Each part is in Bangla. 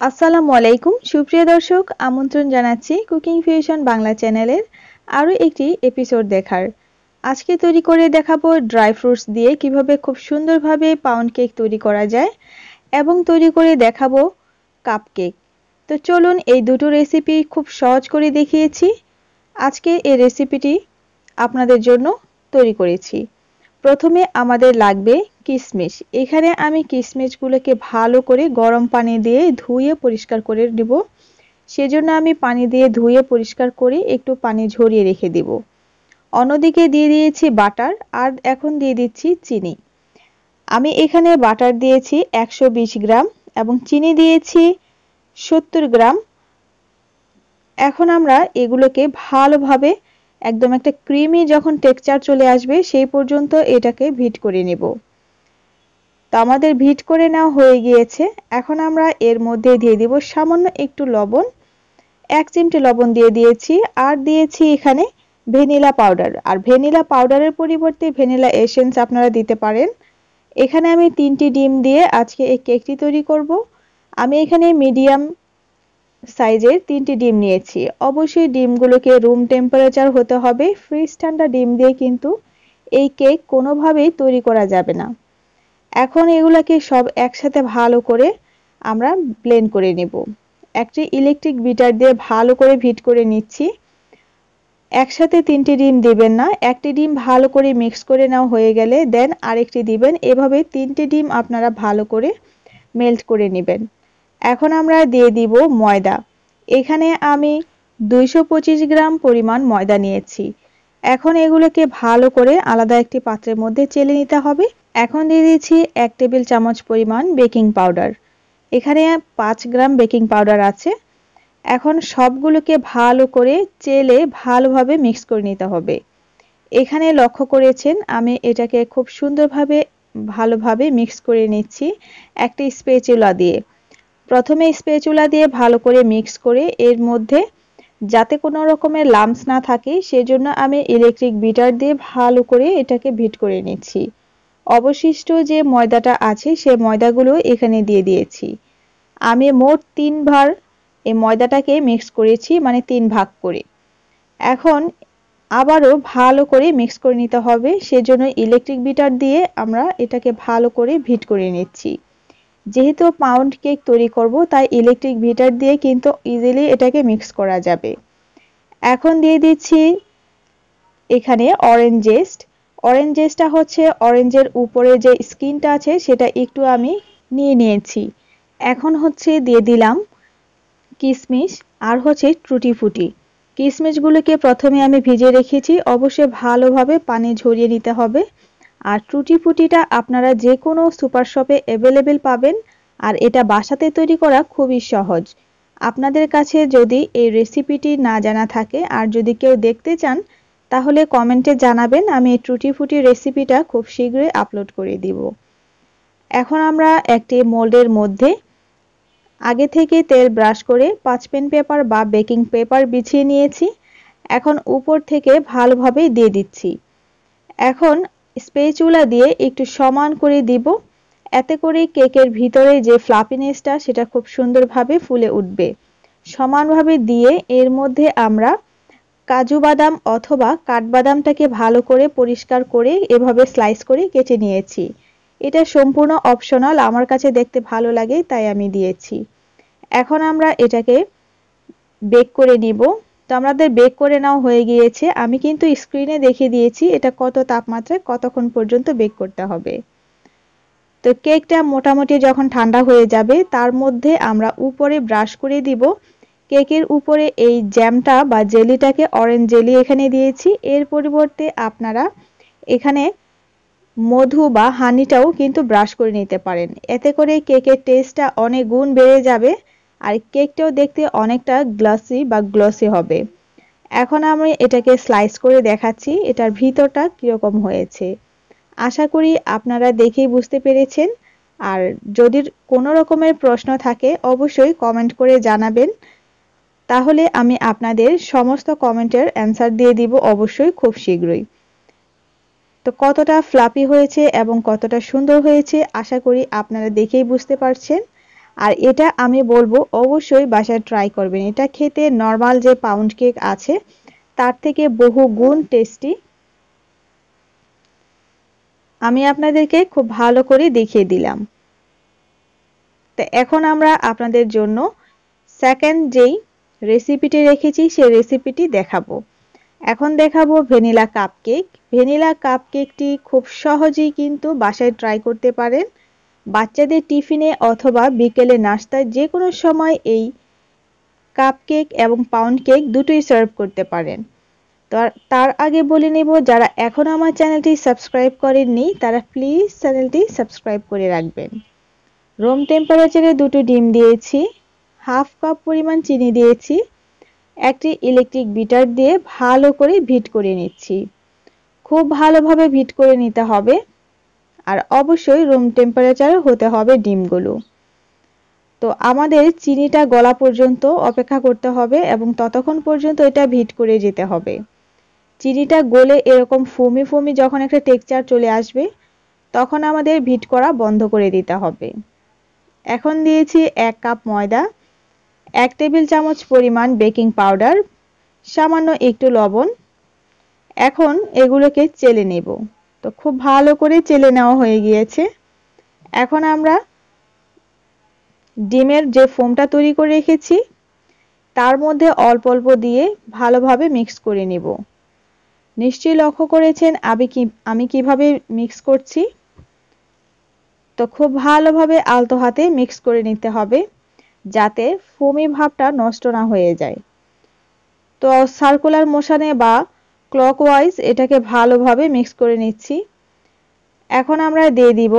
আসসালামু আলাইকুম সুপ্রিয় দর্শক, আমন্ত্রণ জানাচ্ছি কুকিং ফিউশন বাংলা চ্যানেলের আরও একটি এপিসোড দেখার। আজকে তৈরি করে দেখাবো ড্রাই ফ্রুটস দিয়ে কিভাবে খুব সুন্দরভাবে পাউন্ড কেক তৈরি করা যায় এবং তৈরি করে দেখাবো কাপকেক। তো চলুন, এই দুটো রেসিপি খুব সহজ করে দেখিয়েছি। আজকে এই রেসিপিটি আপনাদের জন্য তৈরি করেছি। প্রথমে আমাদের লাগবে কিশমিশ। এখানে আমি কিশমিশগুলোকে ভালো করে গরম পানি দিয়ে ধুয়ে পরিষ্কার করে নেব। সেজন্য আমি পানি দিয়ে ধুয়ে পরিষ্কার করে একটু পানি ঝরিয়ে রেখে দেব। অন্যদিকে দিয়ে দিয়েছি বাটার, আর এখন দিয়ে দিচ্ছি চিনি। আমি এখানে বাটার দিয়েছি 120 গ্রাম এবং চিনি দিয়েছি 70 গ্রাম। এখন আমরা এগুলোকে ভালোভাবে একদম একটা ক্রিমি যখন টেক্সচার চলে আসবে সেই পর্যন্ত এটাকে ভিট করে নেব। তো আমাদের ভিট করে নেওয়া হয়ে গিয়েছে। এখন আমরা এর মধ্যে দিয়ে দিব সামান্য একটু লবণ, 1 চিমটি লবণ দিয়ে দিয়েছি, আর দিয়েছি এখানে ভ্যানিলা পাউডার। আর ভ্যানিলা পাউডারের পরিবর্তে ভ্যানিলা এসেন্স আপনারা দিতে পারেন। এখানে আমি 3টি ডিম দিয়ে আজকে এই কেকটি তৈরি করব। আমি এখানে মিডিয়াম সাইজের 3টি ডিম নিয়েছি। অবশ্যই ডিমগুলোকে রুম টেম্পারেচার হতে হবে। ফ্রিজ ঠান্ডা ডিম দিয়ে কিন্তু এই কেক কোনোভাবেই তৈরি করা যাবে না। এখন এগুলোকে সব একসাথে ভালো করে আমরা ব্লেন্ড করে নেব। একটি ইলেকট্রিক বিটার দিয়ে ভালো করে ভিট করে নিচ্ছি। একসাথে 3টি ডিম দিবেন না, একটি ডিম ভালো করে মিক্স করে নেওয়া হয়ে গেলে দেন আরেকটি দিবেন। এভাবে 3টি ডিম আপনারা ভালো করে মেল্ট করে নেবেন। এখন আমরা দিয়ে দিব ময়দা। এখানে আমি 225 গ্রাম পরিমাণ ময়দা নিয়েছি। এখন এগুলোকে ভালো করে আলাদা একটি পাত্রের মধ্যে চেলে নিতে হবে। এখন দিয়ে দিচ্ছি 1 টেবিল চামচ পরিমাণ বেকিং পাউডার। এখানে 5 গ্রাম বেকিং পাউডার আছে। এখন সবগুলোকে ভালো করে চেলে ভালোভাবে মিক্স করে নিতে হবে। এখানে লক্ষ্য করেছেন আমি এটাকে খুব সুন্দরভাবে ভালোভাবে মিক্স করে নিচ্ছি একটি স্প্যাচুলা দিয়ে। প্রথমে স্প্যাচুলা দিয়ে ভালো করে মিক্স করে এর মধ্যে যাতে কোনো রকমের লাম্পস না থাকে সেজন্য আমি ইলেকট্রিক বিটার দিয়ে ভালো করে এটাকে বিট করে নিচ্ছি। অবশিষ্ট যে ময়দাটা আছে সে ময়দাগুলো এখানে দিয়ে দিয়েছি। আমি মোট 3 বার এই ময়দাটাকে মিক্স করেছি, মানে 3 ভাগ করে। এখন আবারও ভালো করে মিক্স করে নিতে হবে, সেজন্য ইলেকট্রিক বিটার দিয়ে আমরা এটাকে ভালো করে ভিট করে নিচ্ছি। যেহেতু পাউন্ড কেক তৈরি করব তাই ইলেকট্রিক বিটার দিয়ে কিন্তু ইজিলি এটাকে মিক্স করা যাবে। এখন দিয়ে দিচ্ছি এখানে অরেঞ্জ জেস্ট। অরেঞ্জ জেস্টটা হচ্ছে অরেঞ্জের উপরে যে স্কিনটা আছে সেটা একটু আমি নিয়ে নিয়েছি। এখন হচ্ছে দিয়ে দিলাম কিশমিশ আর হচ্ছে টুটি ফুটি। কিশমিশগুলোকে প্রথমে আমি ভিজিয়ে রেখেছি, অবশ্যই ভালোভাবে পানি ঝরিয়ে নিতে হবে। আর টুটি ফুটিটা আপনারা যে কোনো সুপার শপে অ্যাভেলেবেল পাবেন, আর এটা বাসাতে তৈরি করা খুবই সহজ। আপনাদের কাছে যদি এই রেসিপিটি না জানা থাকে আর যদি কেউ দেখতে চান তাহলে কমেন্টে জানাবেন, আমি এই টুটি ফুটি রেসিপিটা খুব শীঘ্রই আপলোড করে দিব। এখন আমরা একটি মোল্ডের মধ্যে আগে থেকে তেল ব্রাশ করে পাঁচপেন পেপার বা বেকিং পেপার বিছিয়ে নিয়েছি। এখন উপর থেকে ভালোভাবে দিয়ে দিচ্ছি। এখন স্প্যাচুলা দিয়ে একটু সমান করে দিব, এতে করে কেকের ভিতরে যে ফ্লাফিনেসটা সেটা খুব সুন্দরভাবে ফুলে উঠবে। সমানভাবে দিয়ে এর মধ্যে আমরা কাজু বাদাম অথবা কাঠবাদামটাকে ভালো করে পরিষ্কার করে এভাবে স্লাইস করে কেটে নিয়েছি। এটা সম্পূর্ণ অপশনাল, আমার কাছে দেখতে ভালো লাগে তাই আমি দিয়েছি। এখন আমরা এটাকে বেক করে নিব। তো আমাদের বেক করে নেওয়া হয়ে গিয়েছে। আমি কিন্তু স্ক্রিনে দেখিয়ে দিয়েছি এটা কত তাপমাত্রায় কতক্ষণ পর্যন্ত বেক করতে হবে। তো কেকটা মোটামুটি যখন ঠান্ডা হয়ে যাবে তার মধ্যে আমরা উপরে ব্রাশ করে দিব। কেকের উপরে এই জ্যামটা বা জেলিটাকে অরেঞ্জ জেলি এখানে দিয়েছি। এর পরিবর্তে আপনারা এখানে মধু বা হানিটাও কিন্তু ব্রাশ করে নিতে পারেন। এতে করে কেকের টেস্টটা অনেক গুণ বেড়ে যাবে আর কেকটাও দেখতে অনেকটা গ্লসি হবে। এখন আমি এটাকে স্লাইস করে দেখাচ্ছি এটার ভিতরটা কিরকম হয়েছে। আশা করি আপনারা দেখেই বুঝতে পেরেছেন। আর যদি কোনো রকমের প্রশ্ন থাকে অবশ্যই কমেন্ট করে জানাবেন, তাহলে আমি আপনাদের সমস্ত কমেন্টের অ্যান্সার দিয়ে দিব অবশ্যই খুব শীঘ্রই। তো কতটা ফ্লাফি হয়েছে এবং কতটা সুন্দর হয়েছে আশা করি আপনারা দেখেই বুঝতে পারছেন। আর এটা আমি বলবো অবশ্যই বাসায় ট্রাই করবেন। এটা খেতে নরমাল যে পাউন্ড কেক আছে তার থেকে বহু গুণ টেস্টি। আমি আপনাদেরকে খুব ভালো করে দেখিয়ে দিলাম। তো এখন আমরা আপনাদের জন্য সেকেন্ড যেই রেসিপিটি রেখেছি সেই রেসিপিটি দেখাবো। এখন দেখাবো ভ্যানিলা কাপকেক। ভ্যানিলা কাপকেকটি খুব সহজেই কিন্তু বাসায় ট্রাই করতে পারেন। বাচ্চাদের টিফিনে অথবা বিকেলে নাস্তায় যে কোনো সময় এই কাপকেক এবং পাউন্ড কেক দুটোই সার্ভ করতে পারেন। তার আগে বলে নেব, যারা এখনো আমার চ্যানেলটি সাবস্ক্রাইব করেননি তারা প্লিজ চ্যানেলটি সাবস্ক্রাইব করে রাখবেন। রুম টেম্পারেচারে দুটো ডিম দিয়েছি, হাফ কাপ পরিমাণ চিনি দিয়েছি, একটি ইলেকট্রিক বিটার দিয়ে ভালো করে বিট করে নিচ্ছি। খুব ভালোভাবে বিট করে নিতে হবে, আর অবশ্যই রুম টেম্পারেচারে হতে হবে ডিমগুলো। তো আমাদের চিনিটা গলা পর্যন্ত অপেক্ষা করতে হবে এবং ততক্ষণ পর্যন্ত এটা বিট করে যেতে হবে। চিনিটা গলে এরকম ফোমি ফোমি যখন একটা টেক্সচার চলে আসবে তখন আমাদের বিট করা বন্ধ করে দিতে হবে। এখন দিয়েছি 1 কাপ ময়দা, 1 টেবিল চামচ পরিমাণ বেকিং পাউডার, সামান্য একটু লবণ। এখন এগুলোকে চেলে নেব। তো খুব ভালো করে চেলে নেওয়া হয়ে গিয়েছে। এখন আমরা ডিমের যে ফোমটা তৈরি করে রেখেছি তার মধ্যে অল্প অল্প দিয়ে ভালোভাবে মিক্স করে নেব। নিশ্চয়ই লক্ষ্য করেছেন আমি কিভাবে মিক্স করছি। তো খুব ভালোভাবে আলতো হাতে মিক্স করে নিতে হবে যাতে ফোমি ভাবটা নষ্ট না হয়ে যায়। তো সার্কুলার মোশনে বা ক্লকওয়াইজ এটাকে ভালোভাবে মিক্স করে নিচ্ছি। এখন আমরা দিয়ে দিব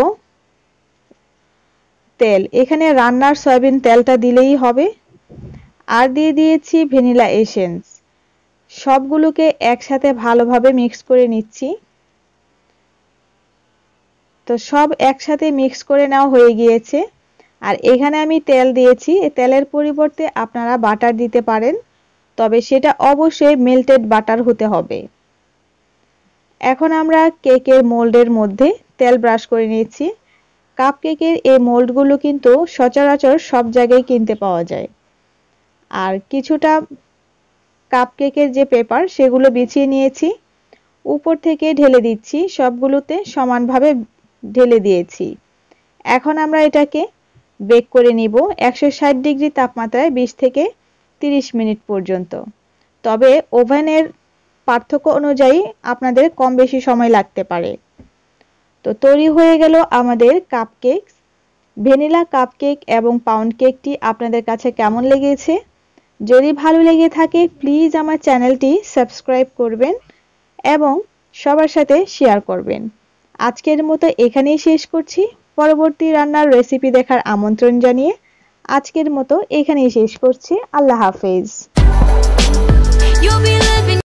তেল। এখানে রান্নার সয়াবিন তেলটা দিলেই হবে। আর দিয়ে দিয়েছি ভ্যানিলা এসেন্স। সবগুলোকে একসাথে ভালোভাবে মিক্স করে নিচ্ছি। তো সব একসাথে মিক্স করে নেওয়া হয়ে গিয়েছে। আর এখানে আমি তেল দিয়েছি, তেলের পরিবর্তে আপনারা বাটার দিতে পারেন, তবে সেটা অবশ্যই মেল্টেড বাটার হতে হবে। এখন আমরা কেকের মোল্ডের মধ্যে তেল ব্রাশ করে নিয়েছি। কাপকেকের এই মোল্ডগুলো কিন্তু সচরাচর সব জায়গায় কিনতে পাওয়া যায়। আর কিছুটা কাপকেকের যে পেপার সেগুলো বিছিয়ে নিয়েছি, উপর থেকে ঢেলে দিচ্ছি। সবগুলোতে সমানভাবে ঢেলে দিয়েছি। এখন আমরা এটাকে বেক করে নিব 160 ডিগ্রি তাপমাত্রায় 20 থেকে 30 মিনিট পর্যন্ত। তবে ওভেনের পার্থক্য অনুযায়ী আপনাদের কম বেশি সময় লাগতে পারে। তো তৈরি হয়ে গেল আমাদের কাপকেক। ভ্যানিলা কাপকেক এবং পাউন্ড কেকটি আপনাদের কাছে কেমন লেগেছে? যদি ভালো লেগে থাকে প্লিজ আমার চ্যানেলটি সাবস্ক্রাইব করবেন এবং সবার সাথে শেয়ার করবেন। আজকের মতো এখানেই শেষ করছি। পরবর্তী রান্নার রেসিপি দেখার আমন্ত্রণ জানিয়ে আজকের মতো এখানেই শেষ করছি। আল্লাহ হাফেজ।